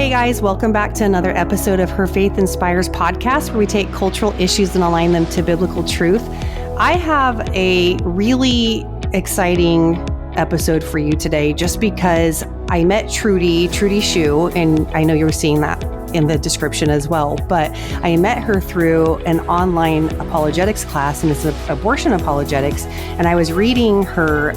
Hey guys, welcome back to another episode of Her Faith Inspires podcast, where we take cultural issues and align them to biblical truth. I have a really exciting episode for you today just because I met Trudi Shiu, and I know you were seeing that in the description as well, but I met her through an online apologetics class, and it's abortion apologetics, and I was reading her,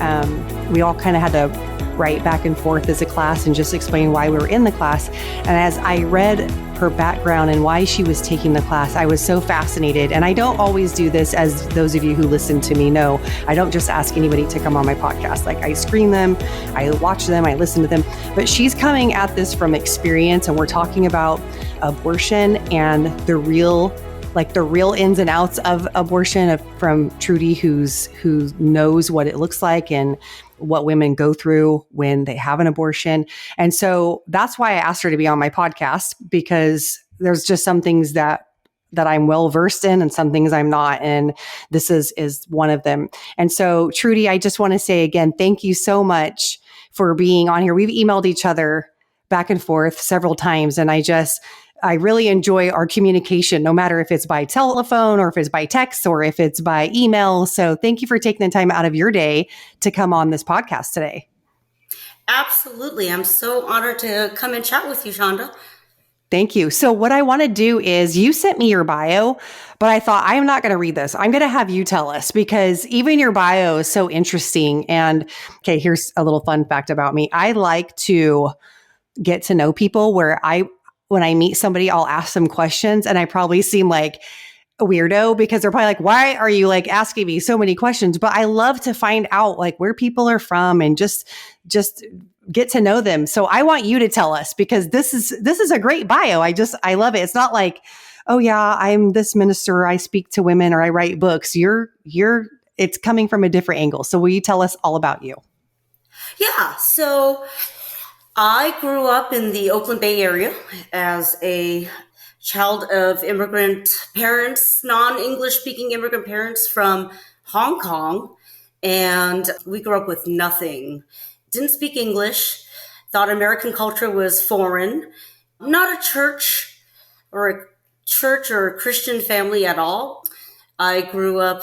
we all kind of had to write back and forth as a class and just explain why we were in the class. And as I read her background and why she was taking the class, I was so fascinated. And I don't always do this, as those of you who listen to me know. I don't just ask anybody to come on my podcast. Like, I screen them, I watch them, I listen to them. But she's coming at this from experience, and we're talking about abortion and the real ins and outs of abortion from Trudi, who knows what it looks like and what women go through when they have an abortion. And so that's why I asked her to be on my podcast, because there's just some things that I'm well versed in and some things I'm not. And this is one of them. And so Trudi, I just want to say again, thank you so much for being on here. We've emailed each other back and forth several times, and I really enjoy our communication, no matter if it's by telephone or if it's by text or if it's by email. So thank you for taking the time out of your day to come on this podcast today. Absolutely. I'm so honored to come and chat with you, Shonda. Thank you. So what I want to do is, you sent me your bio, but I thought, I'm not going to read this. I'm going to have you tell us, because even your bio is so interesting. And okay, here's a little fun fact about me. I like to get to know people when I meet somebody, I'll ask them questions, and I probably seem like a weirdo because they're probably like, why are you like asking me so many questions? But I love to find out like where people are from and just get to know them. So I want you to tell us, because this is a great bio. I love it. It's not like, oh yeah, I'm this minister, I speak to women, or I write books. It's coming from a different angle. So will you tell us all about you? Yeah. So I grew up in the Oakland Bay area as a child of immigrant parents, non-English speaking immigrant parents from Hong Kong. And we grew up with nothing. Didn't speak English, thought American culture was foreign, not a church or a Christian family at all. I grew up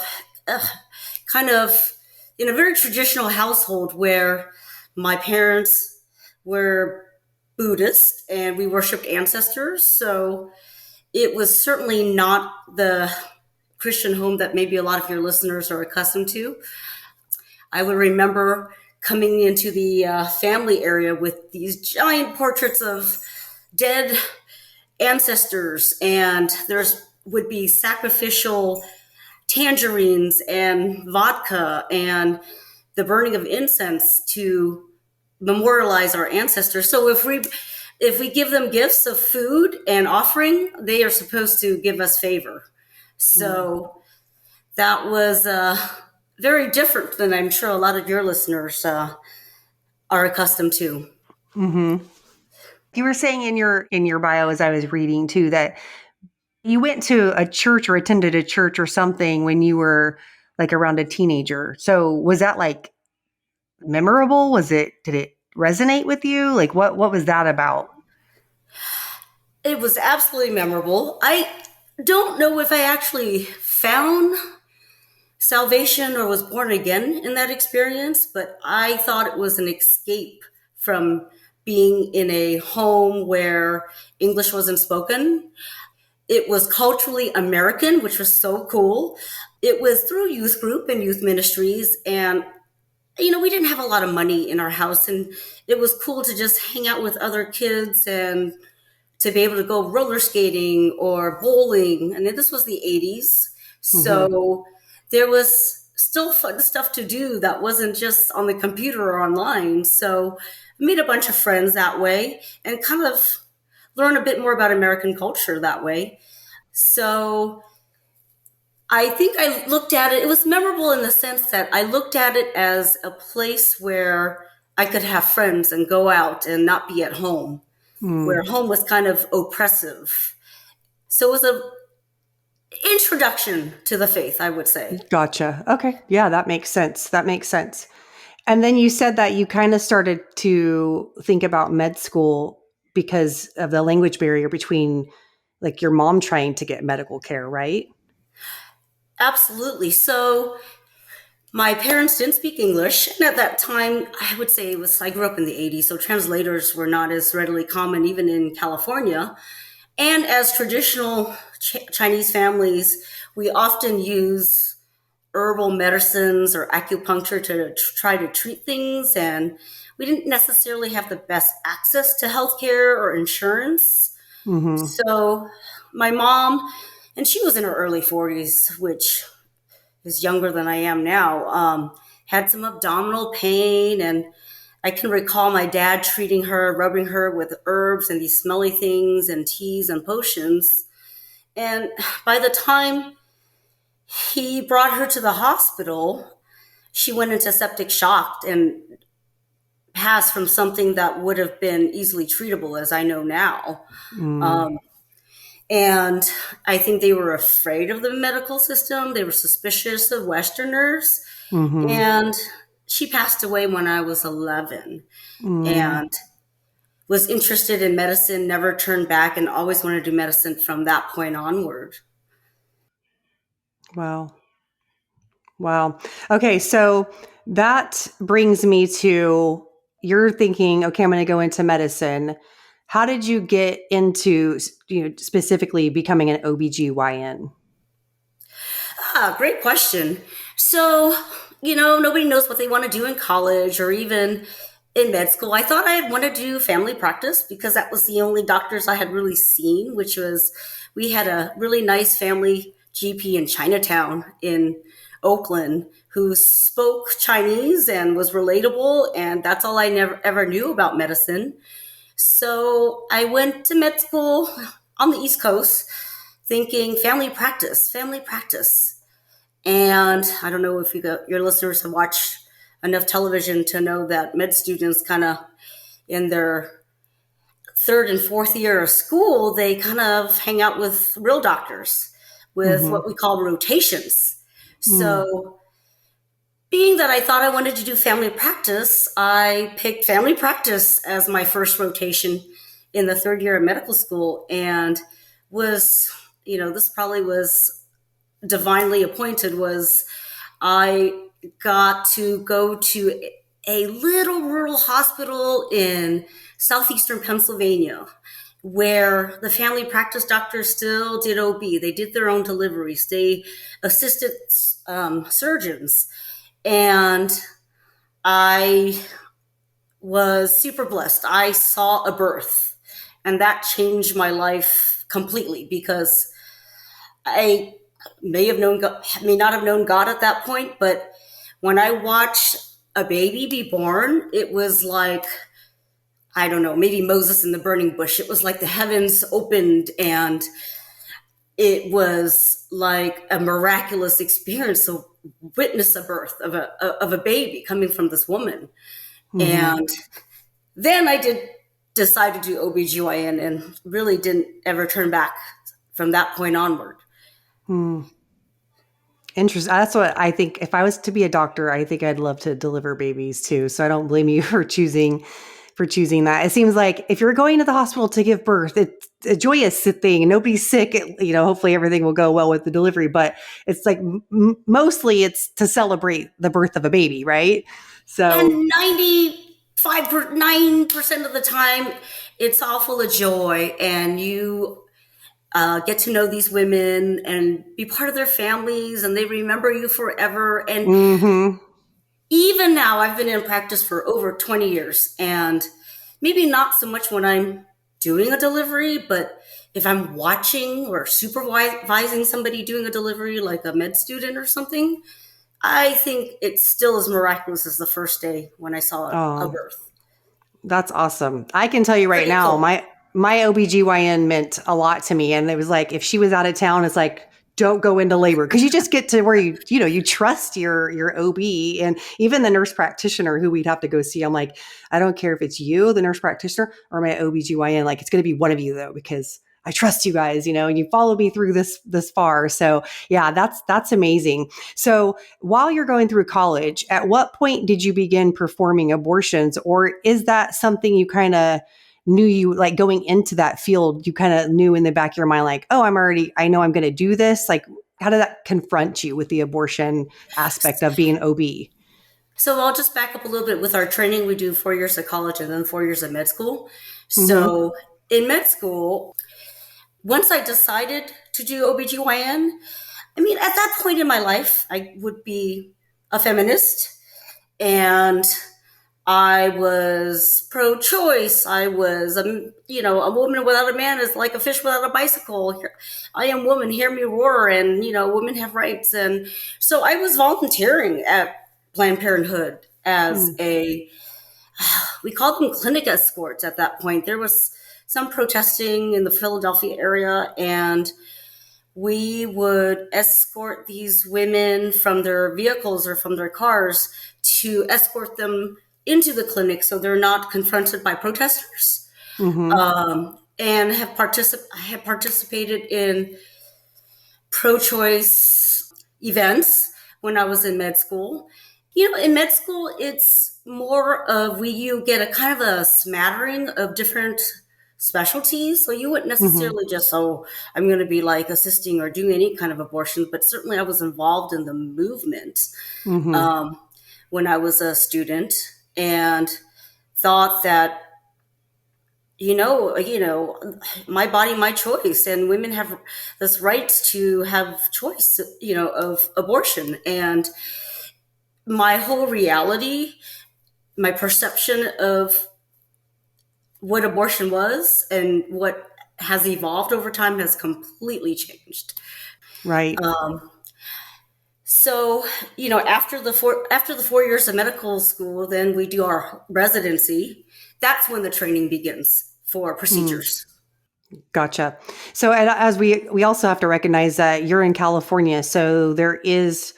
kind of in a very traditional household where my parents were Buddhist and we worshiped ancestors. So it was certainly not the Christian home that maybe a lot of your listeners are accustomed to. I would remember coming into the family area with these giant portraits of dead ancestors, and there's would be sacrificial tangerines and vodka and the burning of incense to memorialize our ancestors. So if we give them gifts of food and offering, they are supposed to give us favor. So that was very different than I'm sure a lot of your listeners are accustomed to. Mm-hmm. You were saying in your bio, as I was reading too, that you went to a church or attended a church or something when you were like around a teenager. So was that like memorable? Did it resonate with you? Like what was that about? It was absolutely memorable. I don't know if I actually found salvation or was born again in that experience, but I thought it was an escape from being in a home where English wasn't spoken. It was culturally American, which was so cool. It was through youth group and youth ministries, and we didn't have a lot of money in our house, and it was cool to just hang out with other kids and to be able to go roller skating or bowling. And this was the 80s. So there was still fun stuff to do that wasn't just on the computer or online. So I made a bunch of friends that way and kind of learn a bit more about American culture that way. So I think I looked at it was memorable in the sense that I looked at it as a place where I could have friends and go out and not be at home, where home was kind of oppressive. So it was a introduction to the faith, I would say. Gotcha. Okay. Yeah, that makes sense. And then you said that you kind of started to think about med school because of the language barrier between like your mom trying to get medical care, right? Absolutely. So my parents didn't speak English. And at that time, I would say I grew up in the 80s, so translators were not as readily common, even in California. And as traditional Chinese families, we often use herbal medicines or acupuncture to try to treat things. And we didn't necessarily have the best access to healthcare or insurance. Mm-hmm. So my mom, and she was in her early 40s, which is younger than I am now, had some abdominal pain. And I can recall my dad treating her, rubbing her with herbs and these smelly things and teas and potions. And by the time he brought her to the hospital, she went into septic shock and passed from something that would have been easily treatable, as I know now. And I think they were afraid of the medical system. They were suspicious of Westerners. Mm-hmm. And she passed away when I was 11 and was interested in medicine, never turned back, and always wanted to do medicine from that point onward. Wow. Wow. Okay. So that brings me to you're thinking, okay, I'm going to go into medicine. How did you get into, specifically becoming an OBGYN? Great question. So, nobody knows what they want to do in college or even in med school. I thought I'd want to do family practice because that was the only doctors I had really seen, which was we had a really nice family GP in Chinatown in Oakland who spoke Chinese and was relatable. And that's all I ever knew about medicine. So I went to med school on the East Coast thinking family practice. And I don't know if your listeners have watched enough television to know that med students kind of in their third and fourth year of school, they kind of hang out with real doctors with what we call rotations. So being that I thought I wanted to do family practice, I picked family practice as my first rotation in the third year of medical school and was, this probably was divinely appointed. Was I got to go to a little rural hospital in southeastern Pennsylvania where the family practice doctors still did OB. They did their own deliveries. They assisted surgeons. And I was super blessed. I saw a birth, and that changed my life completely because I may not have known God at that point, but when I watched a baby be born, it was like, I don't know, maybe Moses in the burning bush. It was like the heavens opened and it was like a miraculous experience to witness a birth of a baby coming from this woman. And then I did decide to do OBGYN and really didn't ever turn back from that point onward. Interesting. That's what I think. If I was to be a doctor, I think I'd love to deliver babies too. So I don't blame you for choosing that. It seems like if you're going to the hospital to give birth, it's a joyous thing. Nobody's sick. Hopefully everything will go well with the delivery, but it's like mostly it's to celebrate the birth of a baby, right? So and 95.9% of the time, it's all full of joy, and you get to know these women and be part of their families, and they remember you forever. And even now, I've been in practice for over 20 years, and maybe not so much when I'm doing a delivery, but if I'm watching or supervising somebody doing a delivery, like a med student or something, I think it's still as miraculous as the first day when I saw a birth. That's awesome. I can tell you right now, cool. my OBGYN meant a lot to me. And it was like, if she was out of town, it's like, don't go into labor, because you just get to where you trust your OB, and even the nurse practitioner who we'd have to go see. I'm like, I don't care if it's you, the nurse practitioner, or my OBGYN, like it's going to be one of you though, because I trust you guys, and you followed me through this far. So yeah, that's amazing. So while you're going through college, at what point did you begin performing abortions, or is that something you kind of knew you, like going into that field, you kind of knew in the back of your mind, like, oh, I know I'm going to do this. Like, how did that confront you with the abortion aspect of being OB? So I'll just back up a little bit. With our training, we do 4 years of college and then 4 years of med school. Mm-hmm. So in med school, once I decided to do OBGYN, I mean, at that point in my life, I would be a feminist, and I was pro-choice. I was, a woman without a man is like a fish without a bicycle. I am woman, hear me roar, and, women have rights. And so I was volunteering at Planned Parenthood as we called them clinic escorts at that point. There was some protesting in the Philadelphia area, and we would escort these women from their vehicles or from their cars to escort them into the clinic so they're not confronted by protesters. And have participated in pro-choice events when I was in med school. In med school, it's more of you get a kind of a smattering of different specialties. So you wouldn't necessarily just, I'm going to be like assisting or doing any kind of abortion, but certainly I was involved in the movement when I was a student, and thought that, my body, my choice, and women have this right to have choice, of abortion. And my whole reality, my perception of what abortion was and what has evolved over time has completely changed. Right. So, after the 4 years of medical school, then we do our residency. That's when the training begins for procedures. Gotcha. So as we also have to recognize that you're in California, so there is,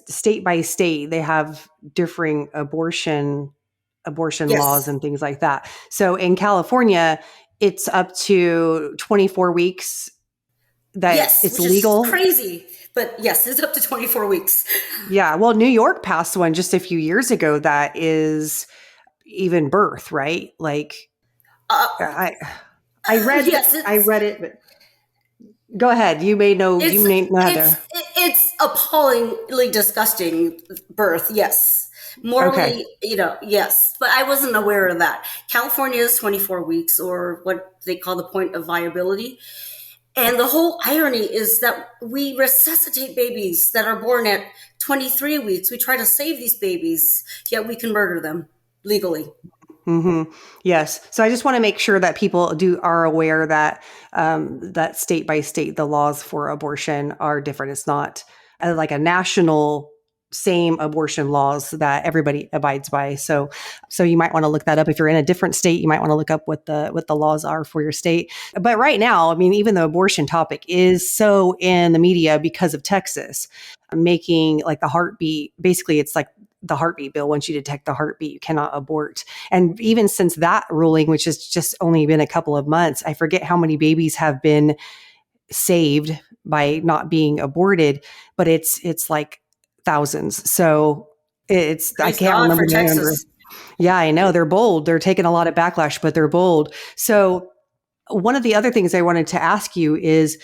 state by state, they have differing abortion Yes. laws and things like that. So in California, it's up to 24 weeks that Yes, it's which legal. is crazy. But yes, it's up to 24 weeks. Yeah. Well, New York passed one just a few years ago that is even birth, right? Like I read yes, I read it, but go ahead. You may know how to. It's appallingly disgusting birth, yes. Morally, yes. But I wasn't aware of that. California is 24 weeks, or what they call the point of viability. And the whole irony is that we resuscitate babies that are born at 23 weeks. We try to save these babies, yet we can murder them legally. Yes. So I just want to make sure that people are aware that that state by state, the laws for abortion are different. It's not like a national same abortion laws that everybody abides by. So you might want to look that up. If you're in a different state, you might want to look up what the laws are for your state. But right now, I mean, even the abortion topic is so in the media because of Texas making like the heartbeat. Basically, it's like the heartbeat bill. Once you detect the heartbeat, you cannot abort. And even since that ruling, which has just only been a couple of months, I forget how many babies have been saved by not being aborted, but it's like thousands. So Praise I can't God remember for the number. Texas. Yeah, I know. They're bold. They're taking a lot of backlash, but they're bold. So one of the other things I wanted to ask you is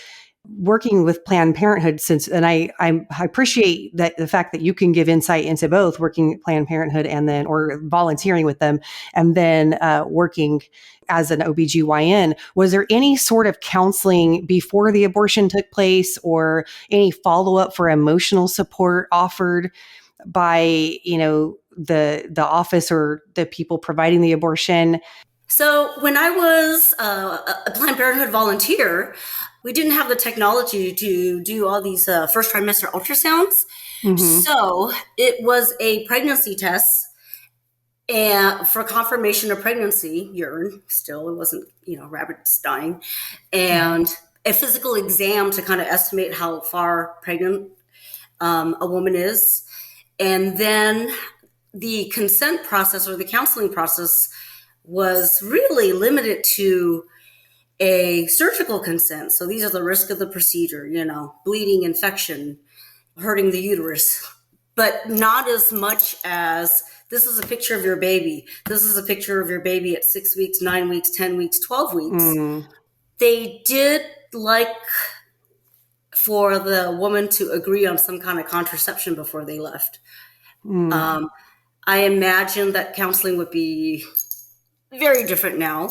working with Planned Parenthood I appreciate that the fact that you can give insight into both working at Planned Parenthood and then, or volunteering with them, and then working as an OBGYN. Was there any sort of counseling before the abortion took place, or any follow-up for emotional support offered by, the office or the people providing the abortion? So when I was a Planned Parenthood volunteer, we didn't have the technology to do all these first trimester ultrasounds. So it was a pregnancy test and for confirmation of pregnancy, urine still, it wasn't, rabbits dying, and a physical exam to kind of estimate how far pregnant a woman is. And then the consent process or the counseling process was really limited to a surgical consent. So these are the risks of the procedure, bleeding, infection, hurting the uterus, but not as much as This is a picture of your baby. This is a picture of your baby at 6 weeks, 9 weeks, 10 weeks, 12 weeks. They did like for the woman to agree on some kind of contraception before they left. I imagine that counseling would be very different now.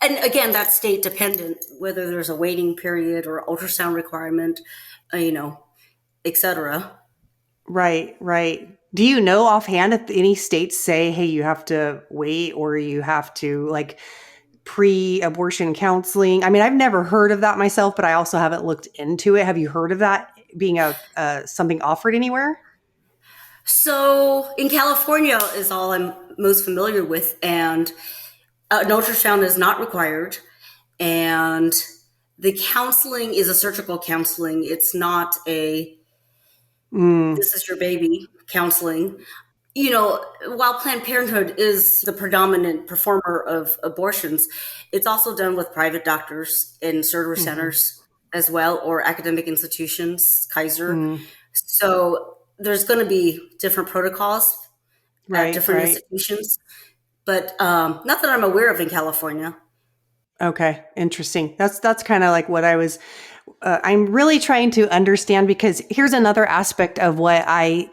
And again, that's state dependent, whether there's a waiting period or ultrasound requirement, etc. Right, right. Do you know offhand if any states say, hey, you have to wait or you have to like pre-abortion counseling? I mean, I've never heard of that myself, but I also haven't looked into it. Have you heard of that being something offered anywhere? So in California is all I'm most familiar with, and an ultrasound is not required. And the counseling is a surgical counseling. It's not a this is your baby counseling. While Planned Parenthood is the predominant performer of abortions, it's also done with private doctors in surgery centers as well, or academic institutions, Kaiser. So there's going to be different protocols at different institutions, but not that I'm aware of in California. Okay, interesting. That's kind of like what I was. I'm really trying to understand, because here's another aspect of what I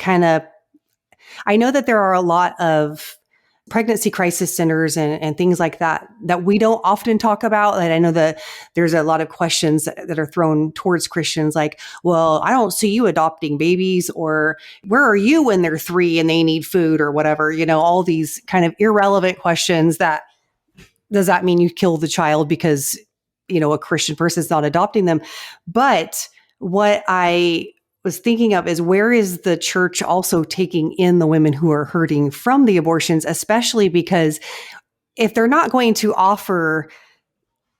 know that there are a lot of pregnancy crisis centers and things like that we don't often talk about. And I know that there's a lot of questions that are thrown towards Christians, like, well, I don't see you adopting babies, or where are you when they're 3 and they need food or whatever, all these kind of irrelevant questions. That does that mean you kill the child because, a Christian person is not adopting them? But what I was thinking of is, where is the church also taking in the women who are hurting from the abortions, especially because if they're not going to offer,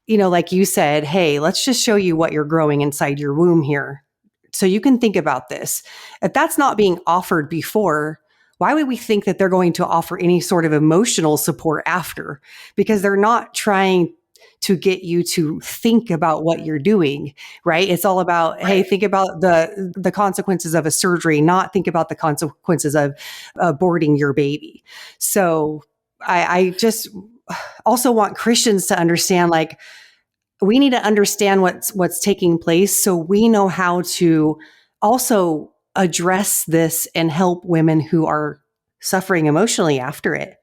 like you said, hey, let's just show you what you're growing inside your womb here, so you can think about this. If that's not being offered before, why would we think that they're going to offer any sort of emotional support after? Because they're not trying to get you to think about what you're doing, right? It's all about, hey, think about the consequences of a surgery, not think about the consequences of aborting your baby. So I just also want Christians to understand, like, we need to understand what's taking place, so we know how to also address this and help women who are suffering emotionally after it.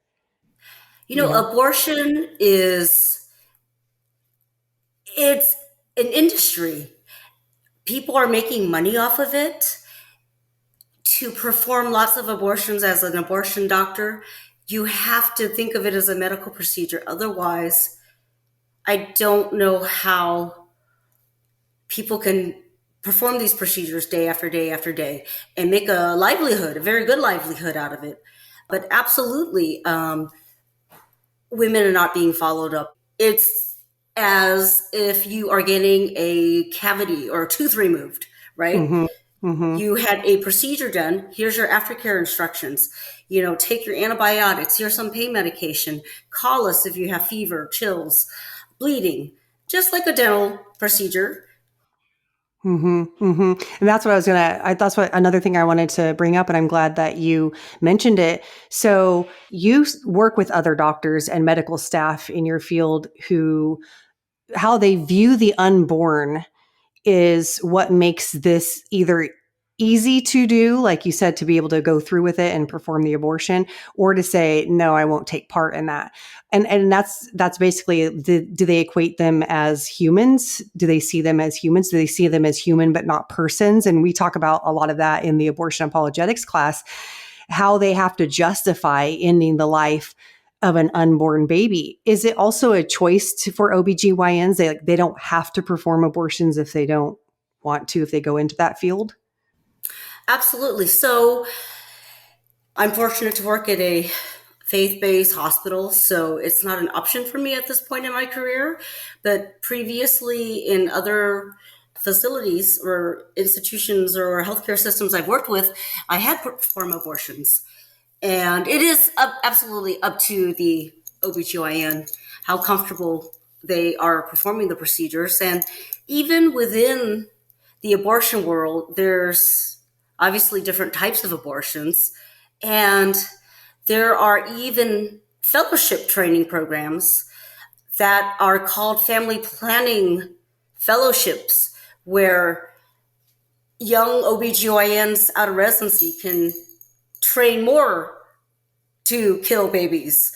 Abortion it's an industry. People are making money off of it. To perform lots of abortions as an abortion doctor, you have to think of it as a medical procedure. Otherwise, I don't know how people can perform these procedures day after day after day and make a very good livelihood out of it. But absolutely, women are not being followed up. It's as if you are getting a cavity or a tooth removed, right? You had a procedure done. Here's your aftercare instructions. Take your antibiotics. Here's some pain medication. Call us if you have fever, chills, bleeding, just like a dental procedure. And that's what that's what another thing I wanted to bring up, and I'm glad that you mentioned it. So you work with other doctors and medical staff in your field how they view the unborn is what makes this either easy to do, like you said, to be able to go through with it and perform the abortion, or to say, no, I won't take part in that. And that's basically, do they equate them as humans? Do they see them as humans? Do they see them as human but not persons? And we talk about a lot of that in the abortion apologetics class, how they have to justify ending the life of an unborn baby. Is it also a choice for OBGYNs? They don't have to perform abortions if they don't want to, if they go into that field? Absolutely. So I'm fortunate to work at a faith-based hospital, so it's not an option for me at this point in my career. But previously in other facilities or institutions or healthcare systems I've worked with, I had performed abortions. And it is absolutely up to the OBGYN how comfortable they are performing the procedures. And even within the abortion world, there's obviously different types of abortions. And There are even fellowship training programs that are called family planning fellowships, where young OBGYNs out of residency can train more to kill babies,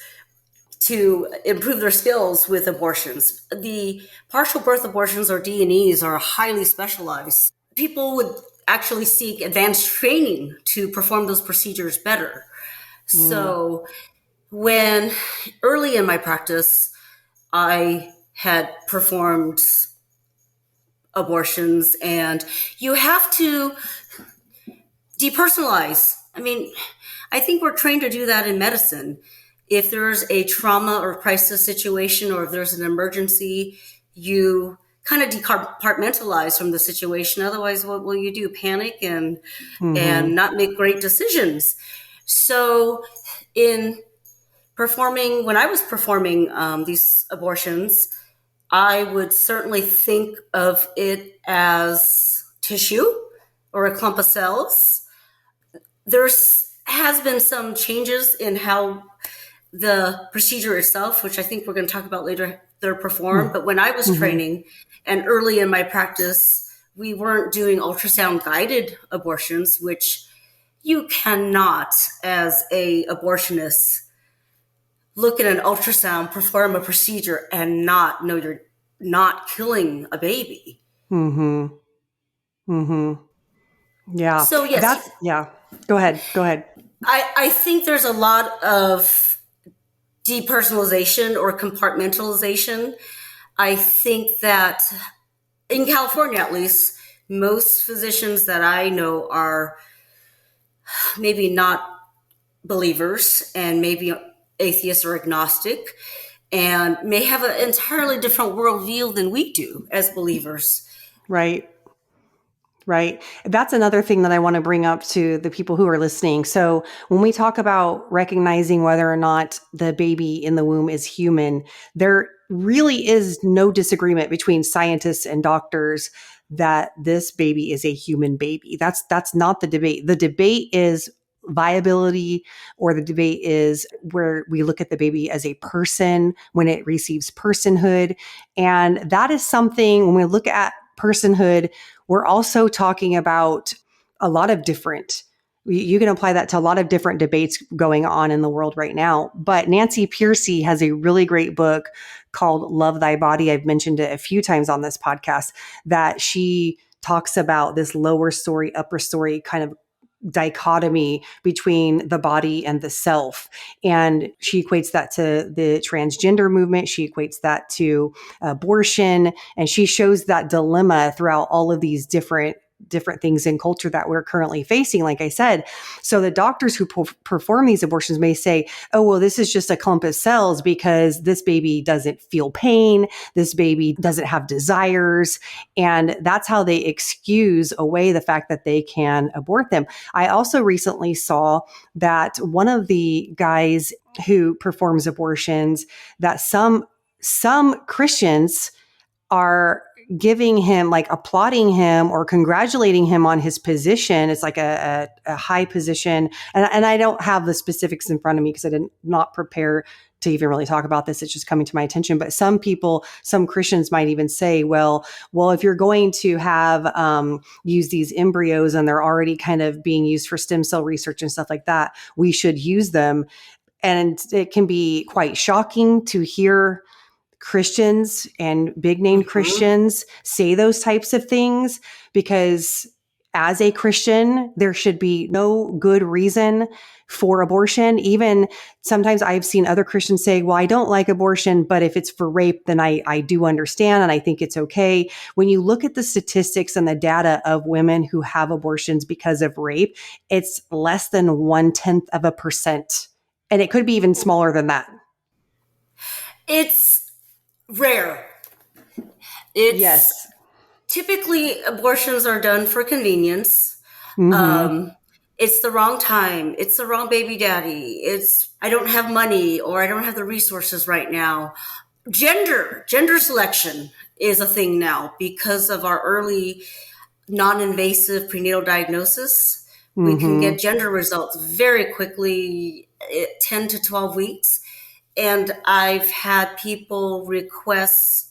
to improve their skills with abortions. The partial birth abortions, or D&Es, are highly specialized. People would actually seek advanced training to perform those procedures better. So when early in my practice, I had performed abortions, and you have to depersonalize. I mean, I think we're trained to do that in medicine. If there's a trauma or crisis situation, or if there's an emergency, you kind of decompartmentalize from the situation. Otherwise, what will you do? Panic and not make great decisions. So when I was performing these abortions, I would certainly think of it as tissue or a clump of cells. Has been some changes in how the procedure itself, which I think we're going to talk about later, they're performed. But when I was training and early in my practice, we weren't doing ultrasound guided abortions, which you cannot, as a abortionist, look at an ultrasound, perform a procedure, and not know you're not killing a baby. Yeah. So yes, Go ahead. I think there's a lot of depersonalization or compartmentalization. I think that in California, at least, most physicians that I know are maybe not believers, and maybe atheist or agnostic, and may have an entirely different worldview than we do as believers. Right. That's another thing that I want to bring up to the people who are listening. So when we talk about recognizing whether or not the baby in the womb is human, there really is no disagreement between scientists and doctors that this baby is a human baby. That's not the debate. The debate is viability, or the debate is where we look at the baby as a person when it receives personhood. And that is something, when we look at personhood, we're also talking about a lot of different, you can apply that to a lot of different debates going on in the world right now. But Nancy Pearcey has a really great book called Love Thy Body. I've mentioned it a few times on this podcast, that she talks about this lower story, upper story kind of dichotomy between the body and the self. And she equates that to the transgender movement. She equates that to abortion. And she shows that dilemma throughout all of these different things in culture that we're currently facing, like I said. So the doctors who perform these abortions may say, oh, well, this is just a clump of cells because this baby doesn't feel pain. This baby doesn't have desires. And that's how they excuse away the fact that they can abort them. I also recently saw that one of the guys who performs abortions, that some Christians are giving him, like, applauding him or congratulating him on his position. It's like a high position. And I don't have the specifics in front of me because I did not prepare to even really talk about this. It's just coming to my attention. But some Christians might even say, well, if you're going to have use these embryos and they're already kind of being used for stem cell research and stuff like that, we should use them. And it can be quite shocking to hear Christians and big name Christians say those types of things, because as a Christian, there should be no good reason for abortion. Even sometimes I've seen other Christians say, well, I don't like abortion, but if it's for rape, then I do understand and I think it's okay. When you look at the statistics and the data of women who have abortions because of rape, it's less than 0.1%. And it could be even smaller than that. It's rare. Yes. Typically, abortions are done for convenience. It's the wrong time. It's the wrong baby daddy. I don't have money, or I don't have the resources right now. Gender selection is a thing now because of our early non-invasive prenatal diagnosis. We can get gender results very quickly 10 to 12 weeks. And I've had people request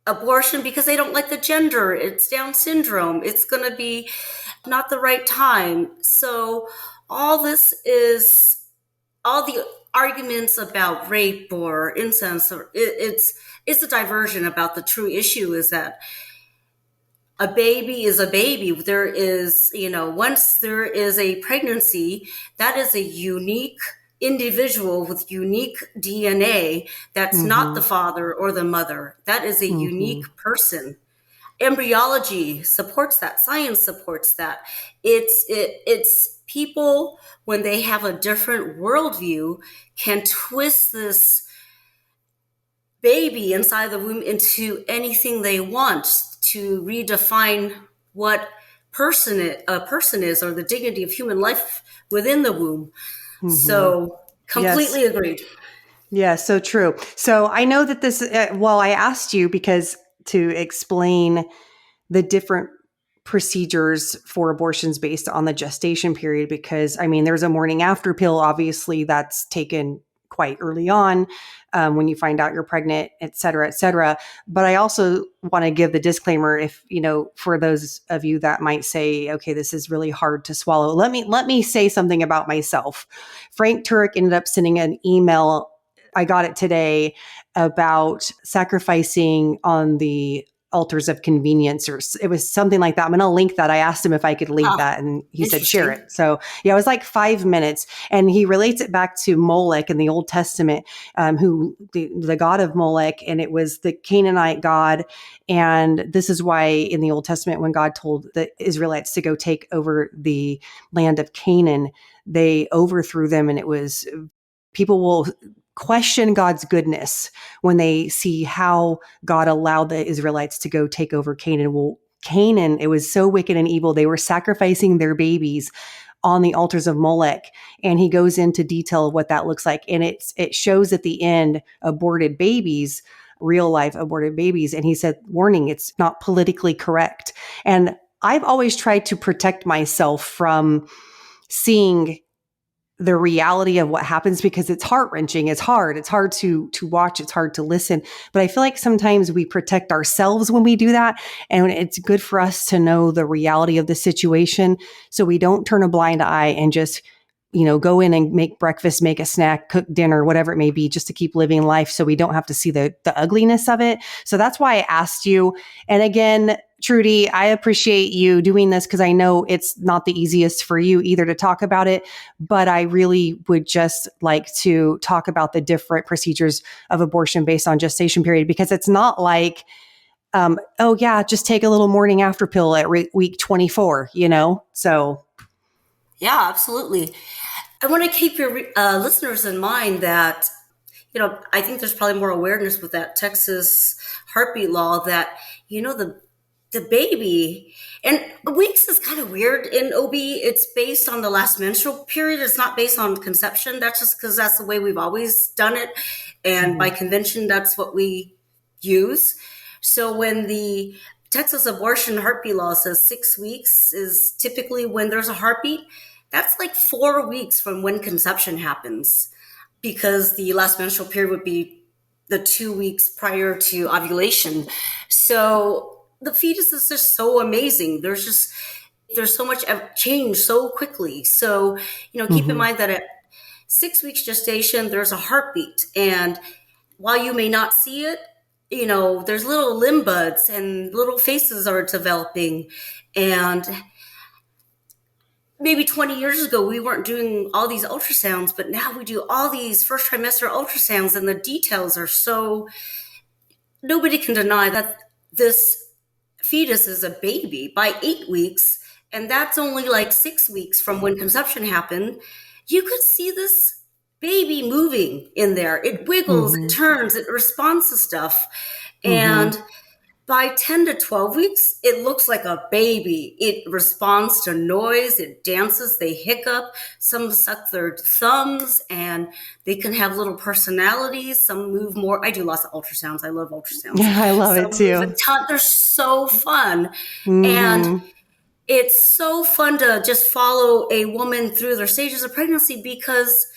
abortion because they don't like the gender. It's Down syndrome. It's going to be not the right time. So all this is all the arguments about rape or incest. Or it's a diversion about the true issue is that a baby is a baby. There is, once there is a pregnancy, that is a unique individual with unique DNA. That's not the father or the mother. That is a unique person. Embryology supports that. Science supports that. It's people, when they have a different worldview, can twist this baby inside the womb into anything they want to redefine what a person is, or the dignity of human life within the womb. So completely agreed. Yeah, so true. So I know that this, I asked you because to explain the different procedures for abortions based on the gestation period, because there's a morning after pill, obviously that's taken quite early on when you find out you're pregnant, et cetera, et cetera. But I also want to give the disclaimer if, for those of you that might say, okay, this is really hard to swallow. Let me say something about myself. Frank Turek ended up sending an email. I got it today about sacrificing on the altars of convenience, or it was something like that. I'm going to link that. I asked him if I could link that, and he said, share it. So yeah, it was like 5 minutes, and he relates it back to Molech in the Old Testament, who the god of Molech, and it was the Canaanite god. And this is why in the Old Testament, when God told the Israelites to go take over the land of Canaan, they overthrew them, and it was, people will question God's goodness when they see how God allowed the Israelites to go take over Canaan. Well, Canaan, it was so wicked and evil. They were sacrificing their babies on the altars of Molech. And he goes into detail of what that looks like. And it shows at the end aborted babies, real life aborted babies. And he said, warning, it's not politically correct. And I've always tried to protect myself from seeing the reality of what happens, because it's heart-wrenching. It's hard to watch. It's hard to listen. But I feel like sometimes we protect ourselves when we do that. And it's good for us to know the reality of the situation, so we don't turn a blind eye and just, go in and make breakfast, make a snack, cook dinner, whatever it may be, just to keep living life, so we don't have to see the ugliness of it. So that's why I asked you. And again, Trudi, I appreciate you doing this, because I know it's not the easiest for you either to talk about it, but I really would just like to talk about the different procedures of abortion based on gestation period, because it's not like, just take a little morning after pill at week 24, so. Yeah, absolutely. I want to keep your listeners in mind that, I think there's probably more awareness with that Texas heartbeat law that, the baby, and weeks is kind of weird in OB. It's based on the last menstrual period. It's not based on conception. That's just because that's the way we've always done it. And by convention, that's what we use. So when the Texas abortion heartbeat law says 6 weeks is typically when there's a heartbeat, that's like 4 weeks from when conception happens, because the last menstrual period would be the 2 weeks prior to ovulation. So the fetus is just so amazing. There's so much change so quickly. So, keep in mind that at 6 weeks gestation, there's a heartbeat. And while you may not see it, there's little limb buds and little faces are developing. And maybe 20 years ago, we weren't doing all these ultrasounds, but now we do all these first trimester ultrasounds, and the details are so, nobody can deny that this fetus is a baby by 8 weeks. And that's only like 6 weeks from when conception happened. You could see this baby moving in there. It wiggles, it turns, it responds to stuff. And by 10 to 12 weeks, it looks like a baby. It responds to noise, it dances, they hiccup, some suck their thumbs, and they can have little personalities. Some move more. I do lots of ultrasounds. I love ultrasounds. Yeah, I love it too. They're so fun. And it's so fun to just follow a woman through their stages of pregnancy, because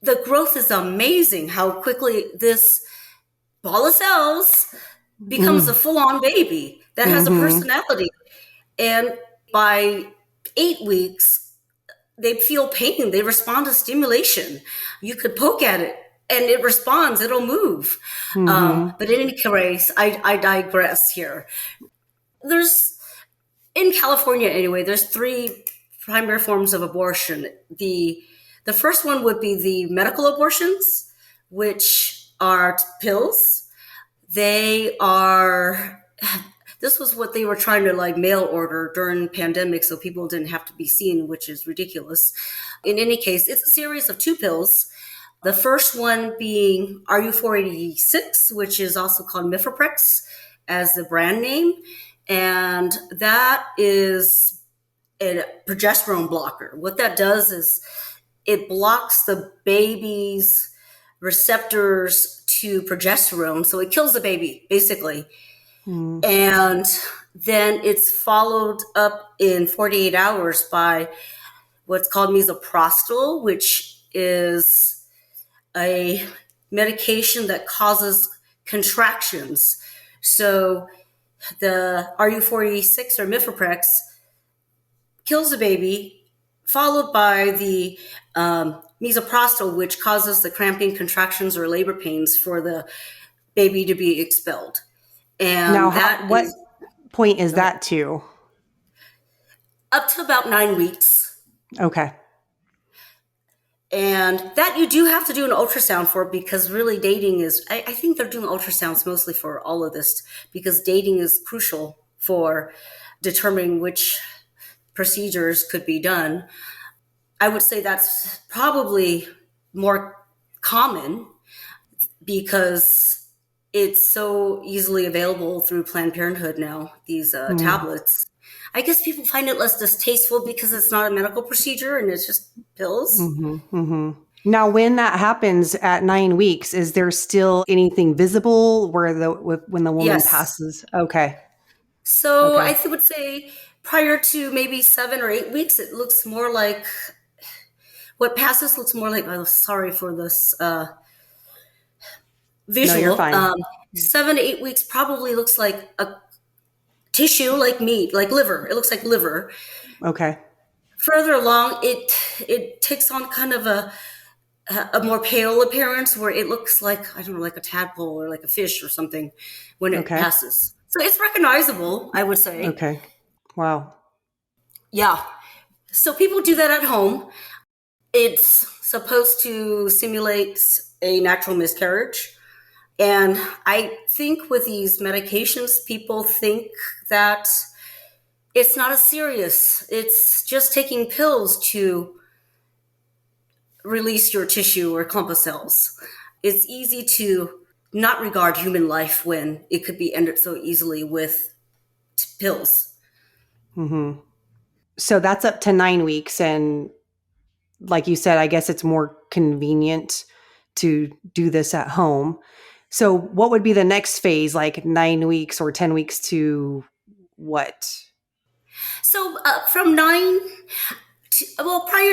the growth is amazing how quickly this ball of cells becomes a full-on baby that has a personality. And by 8 weeks, they feel pain. They respond to stimulation. You could poke at it and it responds. It'll move. But in any case, I digress here. In California anyway, there's 3 primary forms of abortion. The first one would be the medical abortions, which are pills. This was what they were trying to mail order during pandemic so people didn't have to be seen, which is ridiculous. In any case, it's a series of 2 pills. The first one being RU486, which is also called Mifeprex as the brand name. And that is a progesterone blocker. What that does is it blocks the baby's receptors to progesterone. So it kills the baby, basically. And then it's followed up in 48 hours by what's called misoprostol, which is a medication that causes contractions. So the RU486 or Mifeprex kills the baby, followed by the misoprostol, which causes the cramping, contractions, or labor pains for the baby to be expelled. And now, what point is that to? Up to about 9 weeks. Okay. And that you do have to do an ultrasound for, because really dating is, I think they're doing ultrasounds mostly for all of this, because dating is crucial for determining which procedures could be done. I would say that's probably more common because it's so easily available through Planned Parenthood now, these tablets. I guess people find it less distasteful because it's not a medical procedure and it's just pills. Now, when that happens at 9 weeks, is there still anything visible when the woman passes? Okay. So I would say prior to maybe 7 or 8 weeks, it looks more like what passes looks more like, oh, sorry for this visual. No, you're fine. 7 to 8 weeks probably looks like a tissue, like meat, like liver. It looks like liver. Okay. Further along, it takes on kind of a more pale appearance where it looks like, I don't know, like a tadpole or like a fish or something when it passes. So it's recognizable, I would say. Okay. Wow. Yeah. So people do that at home. It's supposed to simulate a natural miscarriage. And I think with these medications, people think that it's not as serious. It's just taking pills to release your tissue or clump of cells. It's easy to not regard human life when it could be ended so easily with pills. So that's up to 9 weeks. And like you said, I guess it's more convenient to do this at home. So what would be the next phase, like 9 weeks or 10 weeks to what? So from prior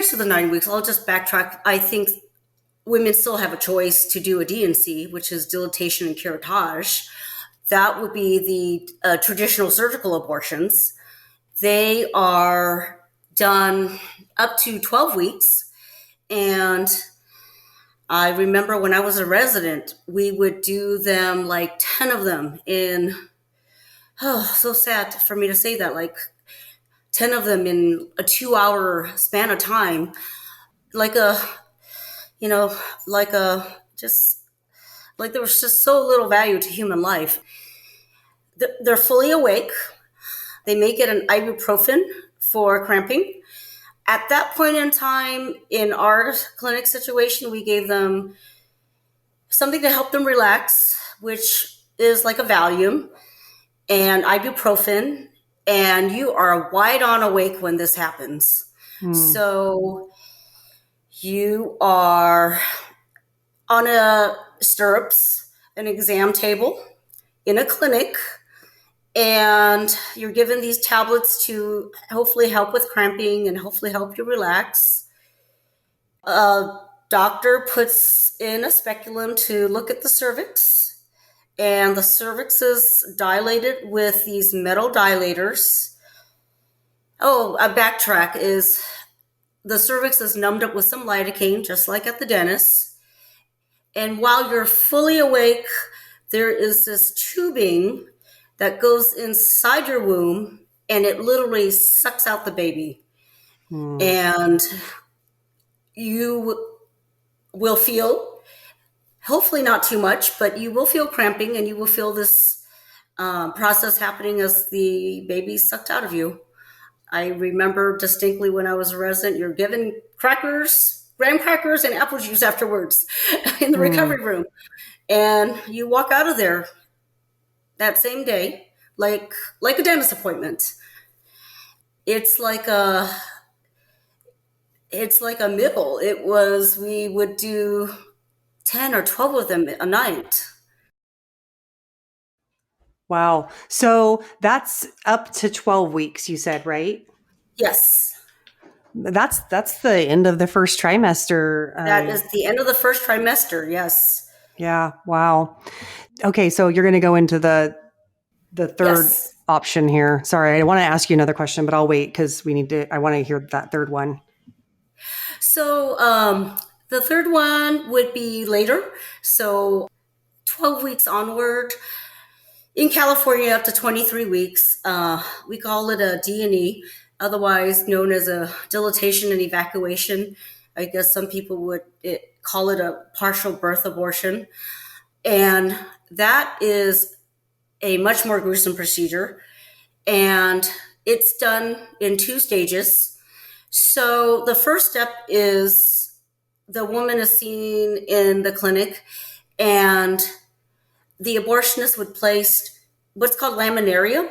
to the 9 weeks, I'll just backtrack. I think women still have a choice to do a D&C, which is dilatation and curettage. That would be the traditional surgical abortions. They are done up to 12 weeks. And I remember when I was a resident, we would do them like 10 of them in, so sad for me to say that, like 10 of them in a 2-hour span of time, like there was just so little value to human life. They're fully awake. They may get an ibuprofen for cramping. At that point in time, in our clinic situation, we gave them something to help them relax, which is like a Valium and ibuprofen, and you are wide on awake when this happens. So you are on stirrups, an exam table in a clinic, and you're given these tablets to hopefully help with cramping and hopefully help you relax. Doctor puts in a speculum to look at the cervix, and the cervix is dilated with these metal dilators. Oh, a backtrack is the cervix is numbed up with some lidocaine, just like at the dentist. And while you're fully awake, there is this tubing that goes inside your womb, and it literally sucks out the baby. And you will feel, hopefully not too much, but you will feel cramping, and you will feel this process happening as the baby's sucked out of you. I remember distinctly when I was a resident, you're given crackers, graham crackers, and apple juice afterwards in the recovery room. And you walk out of there that same day, like a dentist appointment. It's like a mickle. We would do 10 or 12 of them a night. Wow. So that's up to 12 weeks, you said, right? Yes. That's the end of the first trimester. That is the end of the first trimester. Yes. Yeah. Wow. Okay. So you're going to go into the third option here. Sorry, I want to ask you another question, but I'll wait because I want to hear that third one. So the third one would be later. So 12 weeks onward. In California, up to 23 weeks. We call it a D&E, otherwise known as a dilatation and evacuation. I guess some people would call it a partial birth abortion. And that is a much more gruesome procedure. And it's done in 2 stages. So the first step is the woman is seen in the clinic, and the abortionist would place what's called laminaria,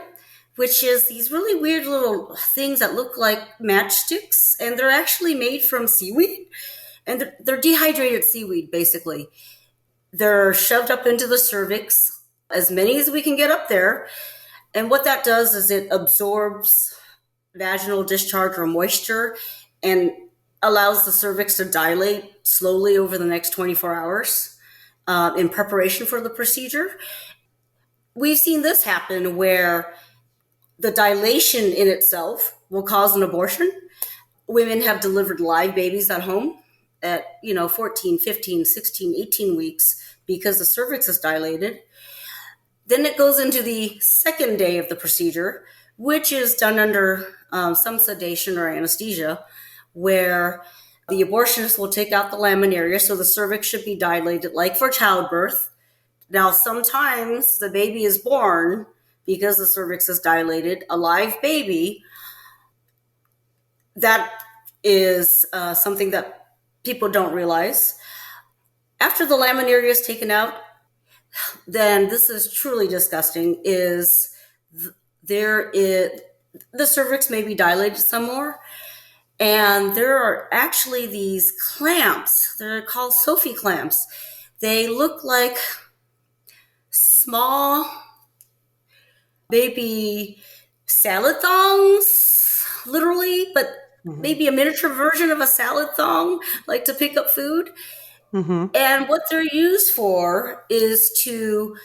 which is these really weird little things that look like matchsticks, and they're actually made from seaweed. And they're dehydrated seaweed, basically. They're shoved up into the cervix, as many as we can get up there. And what that does is it absorbs vaginal discharge or moisture and allows the cervix to dilate slowly over the next 24 hours in preparation for the procedure. We've seen this happen where the dilation in itself will cause an abortion. Women have delivered live babies at home at 14, 15, 16, 18 weeks because the cervix is dilated. Then it goes into the second day of the procedure, which is done under some sedation or anesthesia, where the abortionist will take out the laminaria, so the cervix should be dilated like for childbirth. Now, sometimes the baby is born because the cervix is dilated, a live baby. That is something that people don't realize. After the laminaria is taken out, then this is truly disgusting, the cervix may be dilated some more, and there are actually these clamps. They're called Sophie clamps. They look like small baby salad thongs, literally, but maybe a miniature version of a salad thong, like to pick up food. And what they're used for is to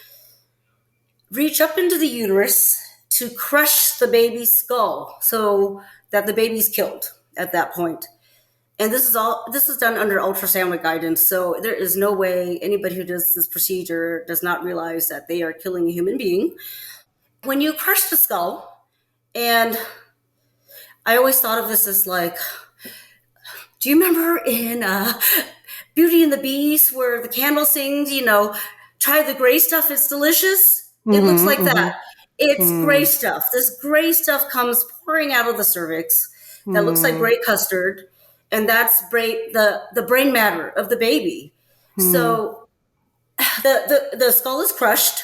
reach up into the uterus to crush the baby's skull so that the baby's killed at that point. And this is done under ultrasound guidance. So there is no way anybody who does this procedure does not realize that they are killing a human being. When you crush the skull, and I always thought of this as like, do you remember in Beauty and the Beast where the candle sings, try the gray stuff, it's delicious? It looks like that. It's gray stuff. This gray stuff comes pouring out of the cervix that looks like gray custard, and that's the brain matter of the baby. So the skull is crushed,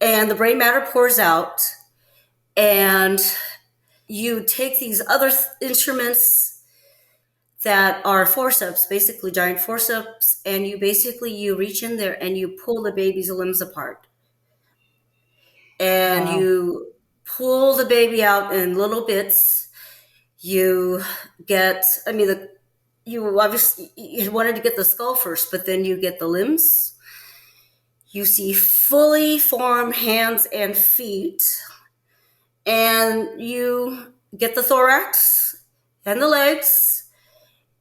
and the brain matter pours out, and you take these other instruments that are forceps, basically giant forceps, and you reach in there and you pull the baby's limbs apart. And you pull the baby out in little bits. You get, you obviously you wanted to get the skull first, but then you get the limbs. You see fully formed hands and feet, and you get the thorax and the legs,